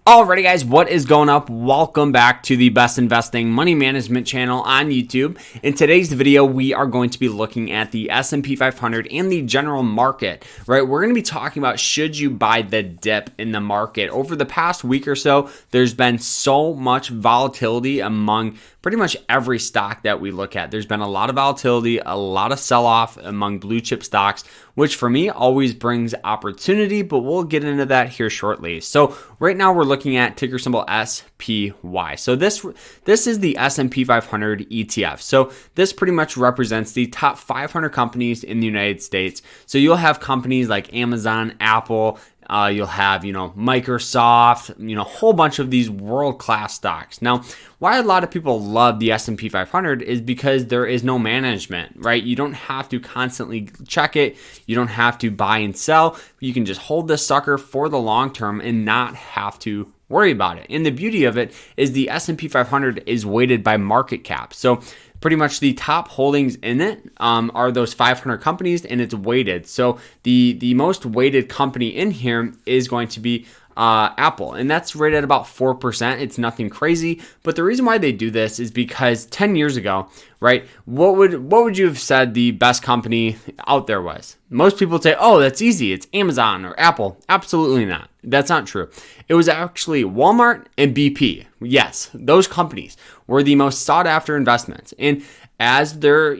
Alrighty guys, what is going up? Welcome back to the Best Investing Money Management channel on YouTube. In today's video, we are going to be looking at the S&P 500 and the general market, right? We're going to be talking about should you buy the dip in the market. Over the past week or so, there's been so much volatility among pretty much every stock that we look at. There's been a lot of volatility, a lot of sell-off among blue chip stocks, which for me always brings opportunity, but we'll get into that here shortly. So right now we're looking at ticker symbol SPY. So this is the S&P 500 ETF. So this pretty much represents the top 500 companies in the United States. So you'll have companies like Amazon, Apple, you'll have, Microsoft, a whole bunch of these world-class stocks. Now, why a lot of people love the S&P 500 is because there is no management, right? You don't have to constantly check it. You don't have to buy and sell. You can just hold this sucker for the long term and not have to worry about it. And the beauty of it is the S&P 500 is weighted by market cap. So pretty much the top holdings in it are those 500 companies, and it's weighted. So the most weighted company in here is going to be Apple, and that's rated at about 4%. It's nothing crazy, but the reason why they do this is because 10 years ago, right, what would you have said the best company out there was? Most people would say, oh, that's easy, it's Amazon or Apple. Absolutely not. That's not true. It was actually Walmart and BP. Yes, those companies were the most sought after investments. And as their,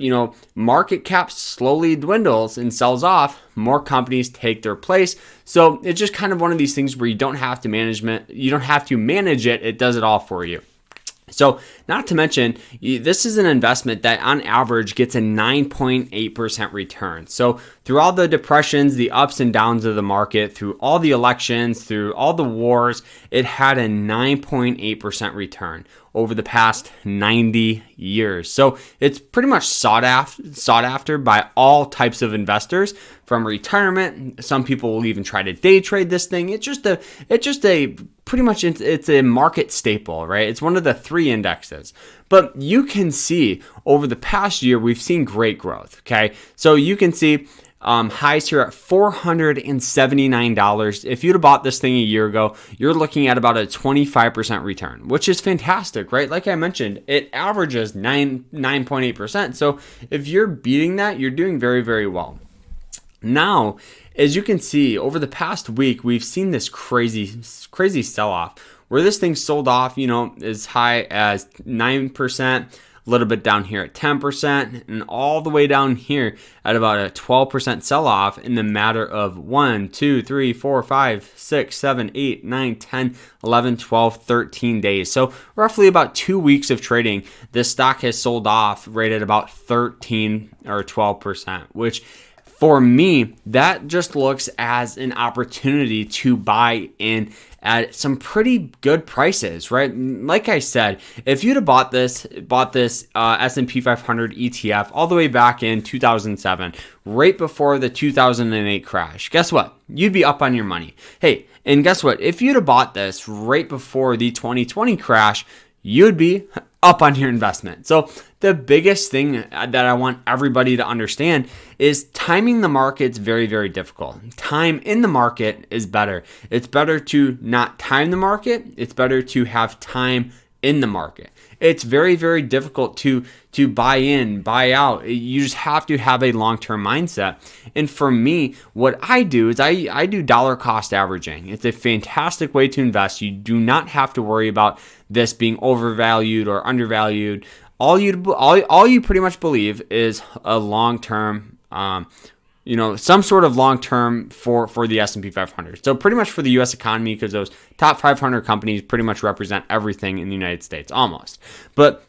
market cap slowly dwindles and sells off, more companies take their place. So it's just kind of one of these things where you don't have to manage it. It does it all for you. So not to mention, this is an investment that on average gets a 9.8% return. So through all the depressions, the ups and downs of the market, through all the elections, through all the wars, it had a 9.8% return over the past 90 years. So it's pretty much sought after by all types of investors from retirement. Some people will even try to day trade this thing. It's a market staple, right? It's one of the three indexes. But you can see over the past year, we've seen great growth, okay? So you can see highs here at $479. If you'd have bought this thing a year ago, you're looking at about a 25% return, which is fantastic, right? Like I mentioned, it averages 9.8%. So if you're beating that, you're doing very, very well. Now, as you can see, over the past week, we've seen this crazy sell-off where this thing sold off, as high as 9%, a little bit down here at 10%, and all the way down here at about a 12% sell-off in the matter of 1, 2, 3, 4, 5, 6, 7, 8, 9, 10, 11, 12, 13 days. So roughly about 2 weeks of trading, this stock has sold off rated about 13 or 12%, which for me, that just looks as an opportunity to buy in at some pretty good prices, right? Like I said, if you'd have bought this S&P 500 ETF all the way back in 2007, right before the 2008 crash, guess what? You'd be up on your money. Hey, and guess what? If you'd have bought this right before the 2020 crash, you'd be up on your investment. So the biggest thing that I want everybody to understand is timing the market's very, very difficult. Time in the market is better. It's better to not time the market. It's better to have time in the market. It's very, very difficult to buy in, buy out. You just have to have a long-term mindset. And for me, what I do is I do dollar cost averaging. It's a fantastic way to invest. You do not have to worry about this being overvalued or undervalued. All you pretty much believe is a long-term, some sort of long-term for the S&P 500. So pretty much for the U.S. economy, because those top 500 companies pretty much represent everything in the United States, almost. But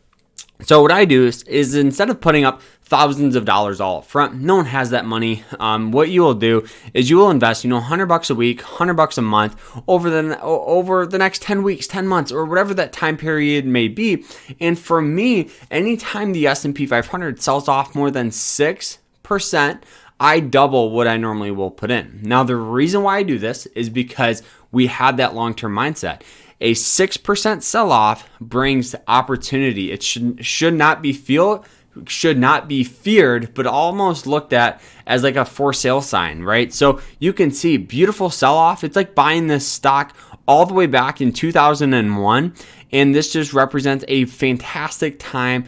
so what I do is instead of putting up thousands of dollars all up front, no one has that money. What you will do is you will invest, $100 a week, $100 a month over the next 10 weeks, 10 months, or whatever that time period may be. And for me, anytime the S&P 500 sells off more than 6%, I double what I normally will put in. Now, the reason why I do this is because we had that long-term mindset. A 6% sell-off brings opportunity. It should not be feared, but almost looked at as like a for sale sign, right? So you can see beautiful sell-off. It's like buying this stock all the way back in 2001, and this just represents a fantastic time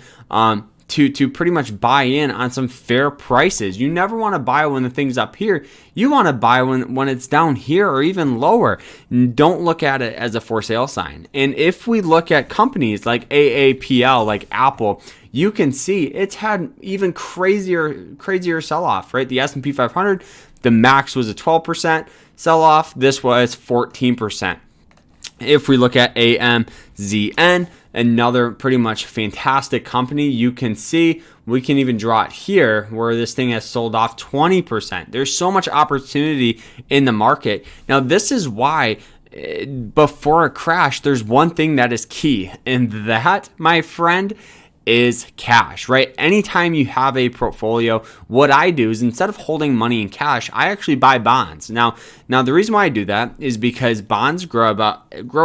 to pretty much buy in on some fair prices. You never want to buy when the thing's up here. You want to buy when it's down here or even lower. Don't look at it as a for sale sign. And if we look at companies like AAPL, like Apple, you can see it's had even crazier sell-off, right? The S&P 500, the max was a 12% sell-off. This was 14%. If we look at AMZN, another pretty much fantastic company, you can see we can even draw it here where this thing has sold off 20%. There's so much opportunity in the market. Now, this is why before a crash, there's one thing that is key, and that, my friend, is cash, right? Anytime you have a portfolio, what I do is instead of holding money in cash, I actually buy bonds. Now the reason why I do that is because bonds grow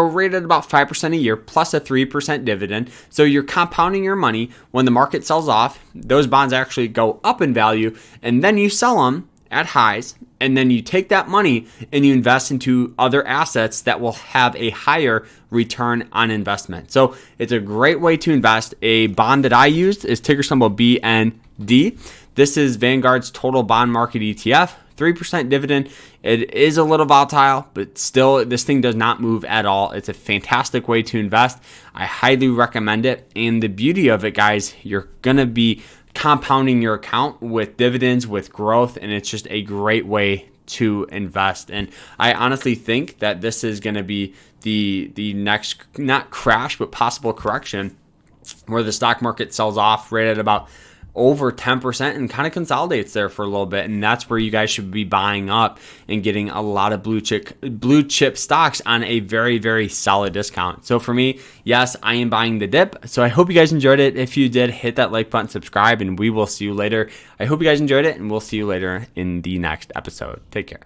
rate at about 5% a year plus a 3% dividend. So you're compounding your money. When the market sells off, those bonds actually go up in value, and then you sell them at highs, and then you take that money and you invest into other assets that will have a higher return on investment. So it's a great way to invest. A bond that I used is ticker symbol BND. This is Vanguard's total bond market ETF, 3% dividend. It is a little volatile, but still this thing does not move at all. It's a fantastic way to invest. I highly recommend it. And the beauty of it, guys, you're going to be compounding your account with dividends, with growth, and it's just a great way to invest. And I honestly think that this is going to be the next, not crash, but possible correction where the stock market sells off right at about over 10% and kind of consolidates there for a little bit. And that's where you guys should be buying up and getting a lot of blue chip stocks on a very, very solid discount. So for me, yes, I am buying the dip. So I hope you guys enjoyed it. If you did, hit that like button, subscribe, and we will see you later. I hope you guys enjoyed it, and we'll see you later in the next episode. Take care.